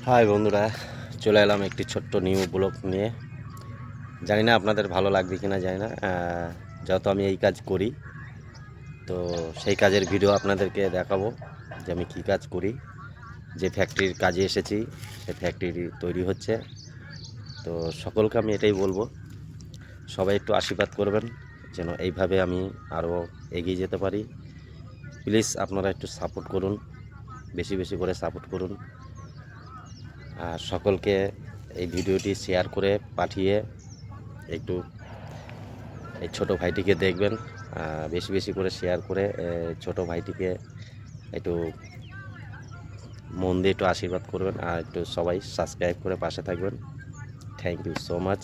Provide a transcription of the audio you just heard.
High বন্ধুরা, চলে এলাম একটি ছোট্ট নিউ ব্লগ নিয়ে। জানি না আপনাদের ভালো লাগবে কিনা, জানি না। যেহেতু আমি এই কাজ করি, তো সেই কাজের ভিডিও আপনাদেরকে দেখাবো যে আমি কী কাজ করি। যে ফ্যাক্টরির কাজে এসেছি, সে ফ্যাক্টরি তৈরি হচ্ছে। তো সকলকে আমি এটাই বলবো, সবাই একটু আশীর্বাদ করবেন যেন এইভাবে আমি আরও এগিয়ে যেতে পারি। প্লিজ আপনারা একটু সাপোর্ট করুন, বেশি বেশি করে সাপোর্ট করুন। আর সকলকে এই ভিডিওটি শেয়ার করে পাঠিয়ে একটু এই ছোটো ভাইটিকে দেখবেন। বেশি বেশি করে শেয়ার করে ছোটো ভাইটিকে একটু মন দিয়ে একটু আশীর্বাদ করবেন, আর একটু সবাই সাবস্ক্রাইব করে পাশে থাকবেন। Thank you so much.